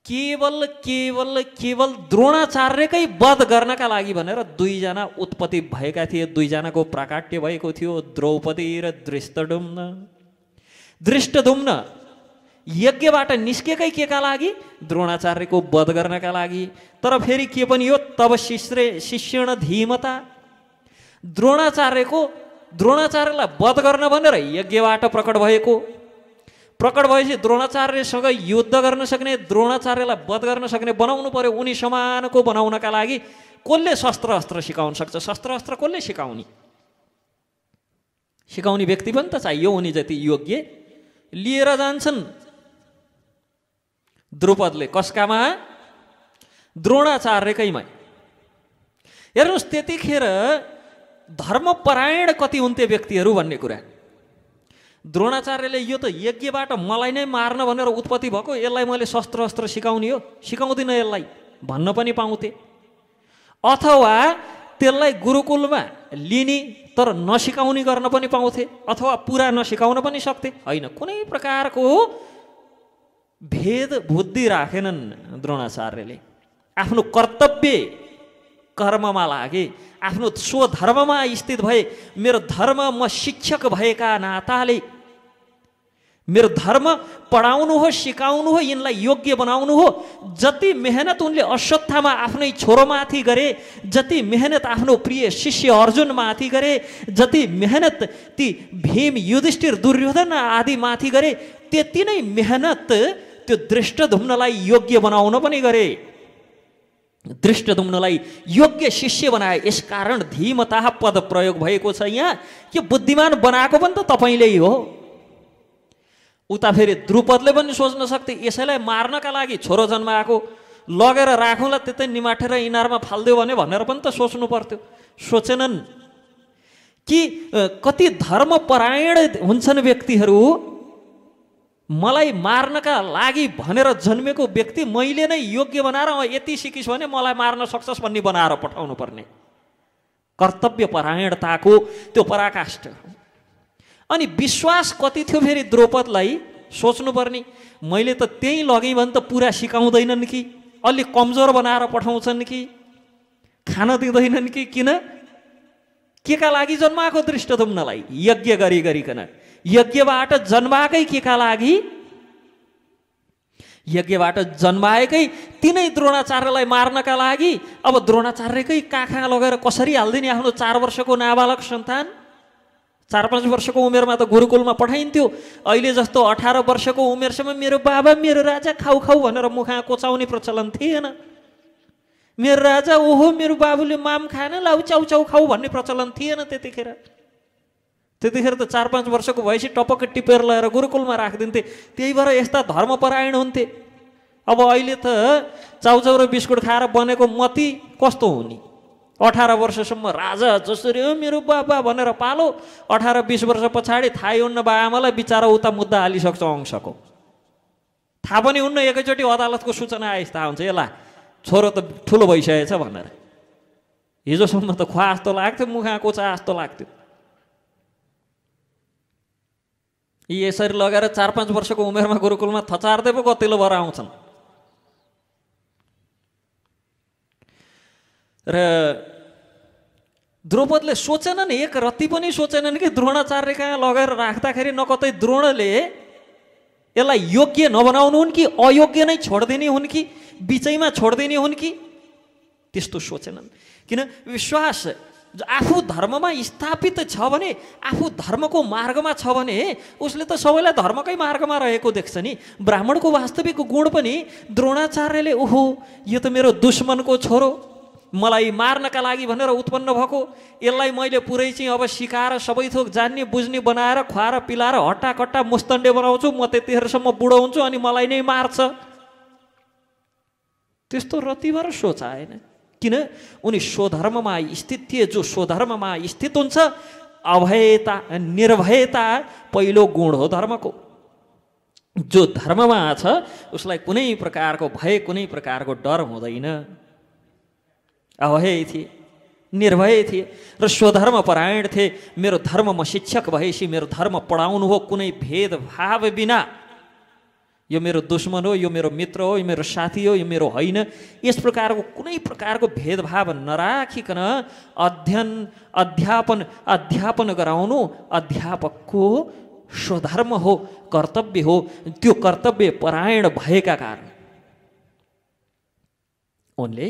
केवल द्रोणाचार्यकै वध गर्नका लागि भनेर 2 जना उत्पत्ति भएका थिए। 2 जनाको प्राकाट्य भएको थियो, द्रौपदी र धृष्टद्युम्न। धृष्टद्युम्न यज्ञबाट निस्केकै केका लागि? द्रोणाचार्यको वध गर्नका लागि। तर फेरि के पनि हो, तब शिष्यण धीमता। द्रोणाचार्यलाई वध गर्न भनेर यज्ञबाट प्रकट भएको। प्रकट भएपछि द्रोणाचार्यसँग युद्ध गर्न सक्ने, द्रोणाचार्यलाई वध गर्न सक्ने बनाउनु पर्यो। उनी समानको बनाउनका लागि कसले शस्त्र अस्त्र सिकाउन सक्छ? शस्त्र अस्त्र कसले सिकाउने व्यक्ति पनि त चाहियो। उनी जति योग्य लिएर जान्छन्। द्रौपदले कसकामा? द्रोणाचार्यकैमा। हेर्नुहोस्, त्यतिखेर धर्मपरायण कति हुन्थे व्यक्तिहरू भन्ने कुरा। द्रोणाचार्यले यो त यज्ञबाट मलाई नै मार्न भनेर उत्पत्ति भएको, यसलाई मैले शस्त्र अस्त्र सिकाउने हो, सिकाउँदिनँ यसलाई भन्न पनि पाउँथे। अथवा त्यसलाई गुरुकुलमा लिने तर नसिकाउने गर्न पनि पाउँथे, अथवा पुरा नसिकाउन पनि सक्थे। होइन, कुनै प्रकारको भेद बुद्धि राखेनन् द्रोणाचार्यले। आफ्नो कर्तव्य कर्ममा लागे, आफ्नो स्वधर्ममा स्थित भए। मेरो धर्म, म शिक्षक भएका नाताले मेरो धर्म पढाउनु हो, सिकाउनु हो, यिनलाई योग्य बनाउनु हो। जति मेहनत उनले अश्वत्थामा आफ्नै छोरोमाथि गरे, जति मेहनत आफ्नो प्रिय शिष्य अर्जुनमाथि गरे, जति मेहनत ती भीम, युधिष्ठिर, दुर्योधन आदि माथि गरे, त्यति नै मेहनत त्यो दृष्टद्युम्नलाई योग्य बनाउन पनि गरे। दृष्टद्युम्नलाई योग्य शिष्य बनाए। यसकारण धीमतः पद प्रयोग भएको छ यहाँ। यो बुद्धिमान बनाएको पनि त तपाईँले हो। उता फेरि द्रुपदले पनि सोच्न सक्थे यसैलाई मार्नका लागि छोरो जन्माएको, लगेर राखौँला त्यतै निमाठेर इनारमा फाल्दियो भनेर पनि त सोच्नु पर्थ्यो। सोचेनन् कि कति धर्मपरायण हुन्छन् व्यक्तिहरू। मलाई मार्नका लागि भनेर जन्मेको व्यक्ति मैले नै योग्य बनाएर यति सिकिस् भने मलाई मार्न सक्छस् भन्ने बनाएर पठाउनु पर्ने। कर्तव्यपरायणताको त्यो पराकाष्ठ। अनि विश्वास कति थियो फेरि द्रौपदलाई, सोच्नुपर्ने। मैले त त्यही लगेँ भने त पुरा सिकाउँदैनन् कि, अलि कमजोर बनाएर पठाउँछन् कि, खान दिँदैनन् कि, किन? केका लागि जन्माएको दृष्टद्युम्नलाई? यज्ञ गरिकन। यज्ञबाट जन्माएकै केका लागि? यज्ञबाट जन्माएकै तिनै द्रोणाचार्यलाई मार्नका लागि। अब द्रोणाचार्यकै काखा लगेर कसरी हालिदिने आफ्नो 4 वर्षको नाबालक सन्तान? 4-5 वर्षको उमेरमा त गुरुकुलमा पठाइन्थ्यो। अहिले जस्तो 18 वर्षको उमेरसम्म मेरो बाबा मेरो राजा खाउ खाउ भनेर मुखा कोचाउने प्रचलन थिएन। मेरो राजा ओहो मेरो बाबुले माम खाएन लाउ चाउ चाउ खाउ भन्ने प्रचलन थिएन त्यतिखेर। त्यतिखेर त 4-5 वर्षको भएपछि टपक्क टिपेर लगाएर गुरुकुलमा राखिदिन्थे। त्यही भएर यस्ता धर्मपरायण हुन्थे। अब अहिले त चाउचाउ र बिस्कुट खाएर बनेको मती कस्तो हुने? 18 वर्षसम्म राजा जसरी मेरो बाबा भनेर पालो, 18-20 वर्ष पछाडि थाहै हुन्न बा आमालाई, बिचारा उता मुद्दा हालिसक्छ अंशको। थाहा पनि हुन्न, एकैचोटि अदालतको सूचना आएछ थाहा हुन्छ यसलाई छोरो त ठुलो भइसकेछ भनेर। हिजोसम्म त खुवा जस्तो लाग्थ्यो, मुखा कोचा जस्तो लाग्थ्यो। यी यसरी लगेर 4-5 वर्षको उमेरमा गुरुकुलमा थचार्दै पो कतिलो भएर आउँछन्। र द्रौपदले सोचेनन्, एक रत्ती पनि सोचेनन् कि द्रोणाचार्य कहाँ लगेर राख्दाखेरि न कतै द्रोणले यसलाई योग्य नबनाउनु हुन् कि अयोग्य नै छोडिदिने हुन् कि बिचैमा छोडिदिने हुन् कि, त्यस्तो सोचेनन्। किन? विश्वास आफू धर्ममा स्थापित छ भने, आफू धर्मको मार्गमा छ भने उसले त सबैलाई धर्मकै मार्गमा रहेको देख्छ नि। ब्राह्मणको वास्तविक गुण पनि द्रोणाचार्यले ओहो यो त मेरो दुश्मनको छोरो, मलाई मार्नका लागि भनेर उत्पन्न भएको, यसलाई मैले पुरै चाहिँ अब सिकाएर सबै थोक जान्ने बुझ्ने बनाएर खुवाएर पिलाएर हट्टाकट्टा मुस्तण्डे बनाउँछु, म त्यतिखेरसम्म बुढो हुन्छु अनि मलाई नै मार्छ। त्यस्तो रतिभर सोचाएन। किन? उनी स्वधर्ममा स्थित थिए। जो स्वधर्ममा स्थित हुन्छ, अभयता निर्भयता पहिलो गुण हो धर्मको। जो धर्ममा छ उसलाई कुनै प्रकारको भय, कुनै प्रकारको डर हुँदैन। अभय थिए, निर्भय थिए र स्वधर्म परायण थिए। मेरो धर्ममा शिक्षक भएपछि मेरो धर्म पढाउनु हो, कुनै भेदभाव बिना। यो मेरो दुश्मन हो, यो मेरो मित्र हो, यो मेरो साथी हो, यो मेरो होइन, यस प्रकारको कुनै प्रकारको भेदभाव नराखिकन अध्यापन गराउनु अध्यापकको स्वधर्म हो, कर्तव्य हो। त्यो कर्तव्य परायण भएका कारण उनले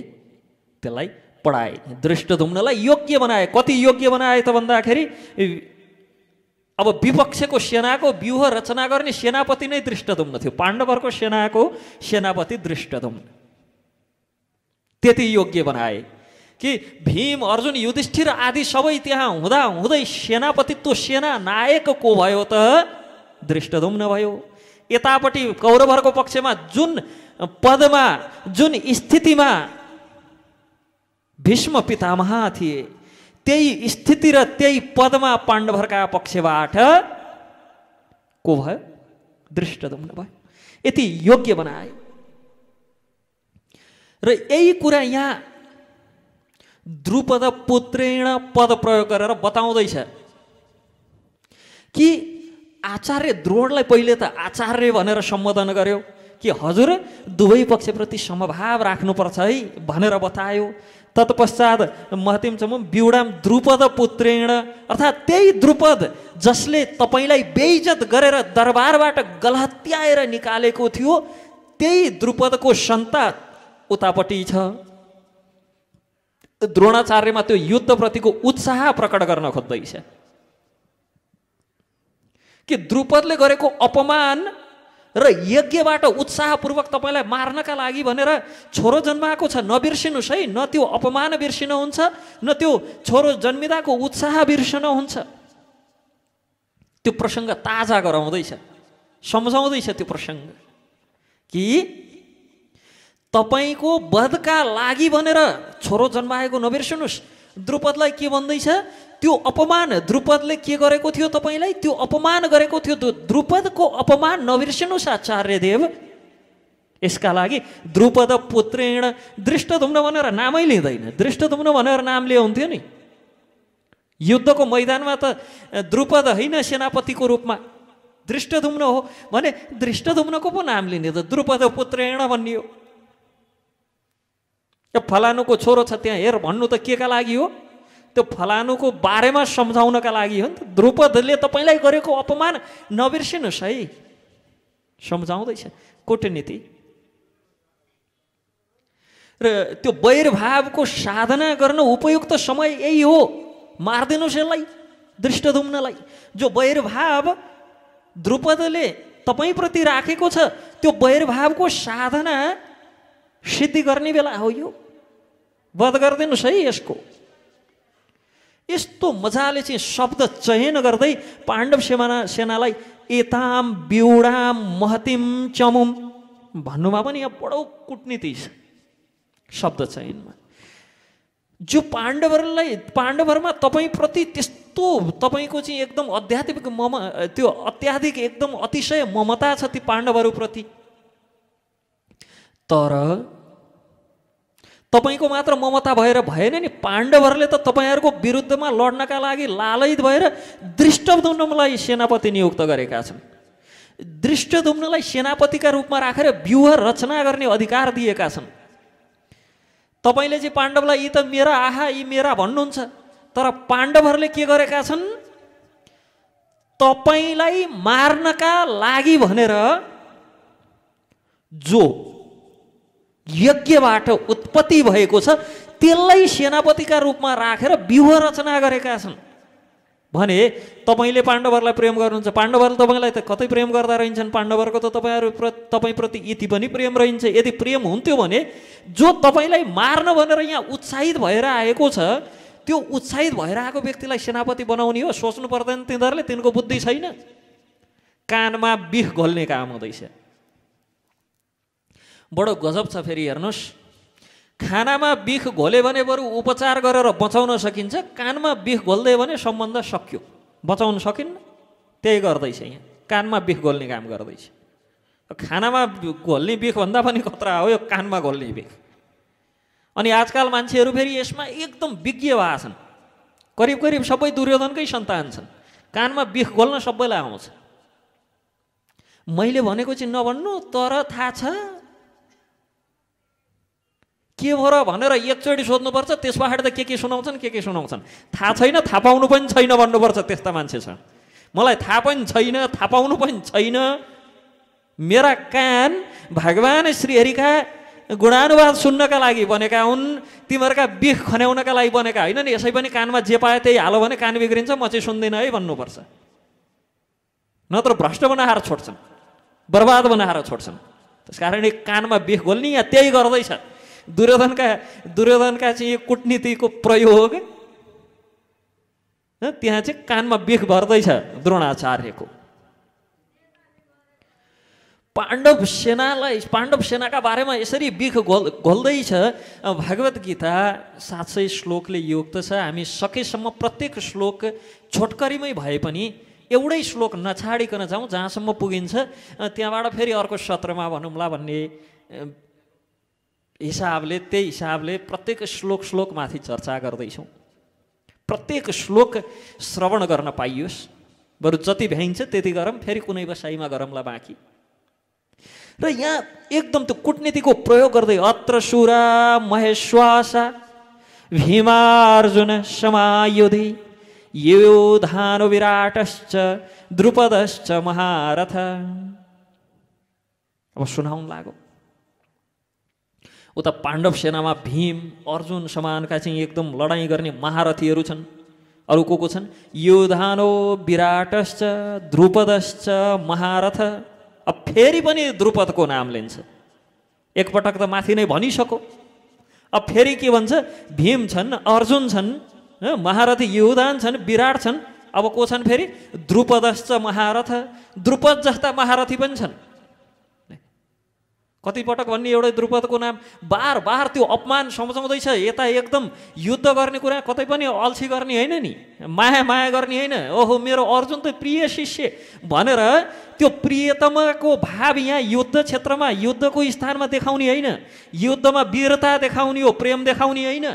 त्यसलाई पढाए, दृष्टद्युम्नलाई योग्य बनाए। कति योग्य बनाए त भन्दाखेरि अब विपक्षको सेनाको व्यूह रचना गर्ने सेनापति नै दृष्टद्युम्न थियो। पाण्डवहरूको सेनाको सेनापति दृष्टद्युम्न। त्यति योग्य बनाए कि भीम, अर्जुन, युधिष्ठिर आदि सबै त्यहाँ हुँदा हुँदै सेनापतित्व, सेना नायक को भयो त? दृष्टद्युम्न भयो। यतापट्टि कौरवहरूको पक्षमा जुन पदमा, जुन स्थितिमा भीष्म पितामह थिए, त्यही स्थिति र त्यही पदमा पाण्डवहरूका पक्षबाट को भयो? दृष्टद्युम्न भयो। यति योग्य बनाए। र यही कुरा यहाँ द्रुपद पुत्रेण पद प्रयोग गरेर बताउँदैछ कि आचार्य द्रोणलाई पहिले त आचार्य भनेर सम्बोधन गर्यो, कि हजुर दुवै पक्षप्रति समभाव राख्नुपर्छ है भनेर बतायो। तत्पश्चात महतिम चमुम बिउडाम द्रुपद पुत्रेण, अर्थात् त्यही द्रुपद जसले तपाईँलाई बेइज्जत गरेर दरबारबाट गलहत्याएर निकालेको थियो, त्यही द्रुपदको सन्तान उतापट्टि छ। द्रोणाचार्यमा त्यो युद्धप्रतिको उत्साह प्रकट गर्न खोज्दैछ कि द्रुपदले गरेको अपमान र यज्ञबाट उत्साहपूर्वक तपाईँलाई मार्नका लागि भनेर छोरो जन्माएको छ, नबिर्सिनुहोस् है। न त्यो अपमान बिर्सिन हुन्छ, न त्यो छोरो जन्मिँदाको उत्साह बिर्सिन हुन्छ। त्यो प्रसङ्ग ताजा गराउँदैछ, सम्झाउँदैछ त्यो प्रसङ्ग कि तपाईँको वधका लागि भनेर छोरो जन्माएको नबिर्सिनुहोस्। द्रुपदलाई के भन्दैछ? त्यो अपमान द्रुपदले के गरेको थियो तपाईँलाई, त्यो अपमान गरेको थियो, त्यो द्रुपदको अपमान नबिर्सिनुहोस् आचार्यदेव। यसका लागि द्रुपद पुत्रेण, दृष्टद्युम्न भनेर नामै लिँदैन, दृष्टद्युम्न भनेर नाम ल्याउँथ्यो नि। युद्धको मैदानमा त द्रुपद होइन सेनापतिको रूपमा, दृष्टद्युम्न हो भने दृष्टद्युम्नको पो नाम लिने त द्रुपद पुत्रेण भनियो। फलानुको छोरो छ त्यहाँ हेर भन्नु त के का लागि हो? त्यो फलानुको बारेमा सम्झाउनका लागि हो नि त। द्रुपदले तपाईँलाई गरेको अपमान नबिर्सिनुहोस् है, सम्झाउँदैछ कूटनीति। र त्यो वैरभावको साधना गर्न उपयुक्त समय यही हो, मारिदिनुहोस् यसलाई, दृष्टद्युम्नलाई। जो वैरभाव द्रुपदले तपाईँप्रति राखेको छ, त्यो वैरभावको साधना सिद्धि गर्ने बेला हो यो। वध गरिदिनुहोस् है यसको। यस्तो मजाले चाहिँ शब्द चयन गर्दै पाण्डव सेनालाई एताम बिउडाम महतिम चमुम भन्नुमा पनि यहाँ बडो कूटनीति छ शब्द चयनमा। जो पाण्डवहरूमा तपाईँप्रति त्यस्तो तपाईँको चाहिँ एकदम आध्यात्मिक त्यो अत्याधिक एकदम अतिशय ममता छ ती पाण्डवहरूप्रति। तर तपाईँको मात्र ममता भएर भएन नि, पाण्डवहरूले त तपाईँहरूको विरुद्धमा लड्नका लागि लालयित भएर दृष्टद्युम्नलाई सेनापति नियुक्त गरेका छन्। दृष्टद्युम्नलाई सेनापतिका रूपमा राखेर व्यूह रचना गर्ने अधिकार दिएका छन्। तपाईँले चाहिँ पाण्डवलाई यी त मेरा आहा यी मेरा भन्नुहुन्छ, तर पाण्डवहरूले के गरेका छन्? तपाईँलाई मार्नका लागि भनेर जो यज्ञबाट उत्पत्ति भएको छ त्यसलाई सेनापतिका रूपमा राखेर व्यूह रचना गरेका छन्। भने तपाईँले पाण्डवहरूलाई प्रेम गर्नुहुन्छ, पाण्डवहरूले तपाईँलाई त कतै प्रेम गर्दा रहन्छन्, पाण्डवहरूको त तपाईँप्रति यति पनि प्रेम रहन्छ। यदि प्रेम हुन्थ्यो भने जो तपाईँलाई मार्न भनेर यहाँ उत्साहित भएर आएको छ, त्यो उत्साहित भएर आएको व्यक्तिलाई सेनापति बनाउने हो। सोच्नु पर्दैन तिनीहरूले, तिनको बुद्धि छैन। कानमा बिख घोल्ने काम हुँदैछ। बडो गजब छ। फेरि हेर्नुहोस्, खानामा बिख घोल्यो भने बरु उपचार गरेर बचाउन सकिन्छ, कानमा बिख घोल्दै भने सम्बन्ध सक्यो, बचाउन सकिन्न। त्यही गर्दैछ यहाँ, कानमा बिख घोल्ने काम गर्दैछ। खानामा घोल्ने बिख भन्दा पनि खतरा हो यो कानमा घोल्ने बिख। अनि आजकल मान्छेहरू फेरि यसमा एकदम विज्ञ भएका छन्। करिब करिब सबै दुर्योधनकै सन्तान छन्। कानमा बिख घोल्न सबैलाई आउँछ। मैले भनेको चाहिँ नभन्नु, तर थाहा छ के हो र भनेर एकचोटि सोध्नुपर्छ, त्यसबाट त के सुनाउँछन् के सुनाउँछन् थाहा छैन, थाहा पाउनु पनि छैन भन्नुपर्छ। त्यस्ता मान्छे छ। मलाई थाहा पनि छैन, थाहा पाउनु पनि छैन। मेरा कान भगवान श्रीहरिका गुणानुवाद सुन्नका लागि बनेका हुन्, तिमीहरूका बिख खन्याउनका लागि बनेका होइन नि। यसै पनि कानमा जे पाए त्यही हालो भने कान बिग्रिन्छ, म चाहिँ सुन्दिनँ है भन्नुपर्छ। नत्र भ्रष्ट बनाएर छोड्छन्, बर्बाद बनाएर छोड्छन्। त्यसकारण कानमा बिख घोल्ने यहाँ त्यही गर्दैछ। दुर्योधनका चाहिँ कूटनीतिको प्रयोग त्यहाँ चाहिँ कानमा बिख भर्दैछ द्रोणाचार्यको। पाण्डव सेनाका बारेमा यसरी बिख घोल्दैछ। भगवत गीता 700 श्लोकले युक्त छ। हामी सकेसम्म प्रत्येक श्लोक छोटकरीमै भए पनि एउटै श्लोक नछाडिकन जाउँ, जहाँसम्म पुगिन्छ त्यहाँबाट फेरि अर्को सत्रमा भनौँला भन्ने हिसाबले, त्यही हिसाबले प्रत्येक श्लोकमाथि चर्चा गर्दैछौँ। प्रत्येक श्लोक श्रवण गर्न पाइयोस्, बरु जति भ्याइन्छ त्यति गरौँ, फेरि कुनै बसाइमा गरौँला बाँकी। र यहाँ एकदम त्यो कूटनीतिको प्रयोग गर्दै अत्र सुरा महेश्वासा भीमार्जुन समायुधि योधानो विराटश्च द्रुपदश्च महारथ। अब सुनाउन लाग्यो। उता पाण्डव सेनामा भीम अर्जुन समानका चाहिँ एकदम लडाइँ गर्ने महारथीहरू छन्। अरू को छन्? योधानो विराटश्च द्रुपदश्च महारथ। अब फेरि पनि द्रुपदको नाम लिन्छ। एकपटक त माथि नै भनिसक्यो, अब फेरि के भन्छ? भीम छन्, अर्जुन छन्, महारथी योधान छन्, विराट छन्। अब को छन् फेरि? द्रुपदश्च महारथ। द्रुपद जस्ता महारथी पनि छन्। कति पटक भन्ने एउटै द्रुपदको नाम, बार बार त्यो अपमान सम्झाउँदैछ। यता एकदम युद्ध गर्ने कुरा कतै पनि अल्छी गर्ने होइन नि, माया माया गर्ने होइन। ओहो मेरो अर्जुन त प्रिय शिष्य भनेर त्यो प्रियतमको भाव यहाँ युद्ध क्षेत्रमा युद्धको स्थानमा देखाउने होइन, युद्धमा वीरता देखाउने हो, प्रेम देखाउने होइन।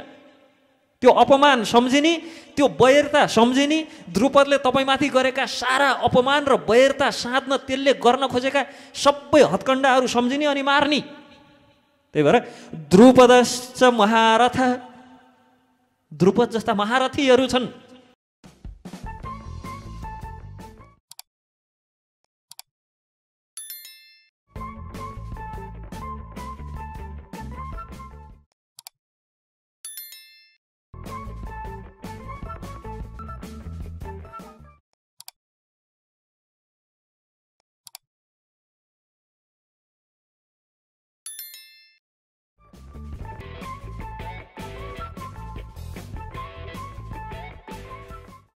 त्यो अपमान सम्झिने, त्यो वैरता सम्झिने। द्रुपदले तपाईँमाथि गरेका सारा अपमान र वैरता साध्न त्यसले गर्न खोजेका सबै हत्कण्डाहरू सम्झिने अनि मार्ने। त्यही भएर द्रुपदश्च महारथ, द्रुपद जस्ता महारथीहरू छन्।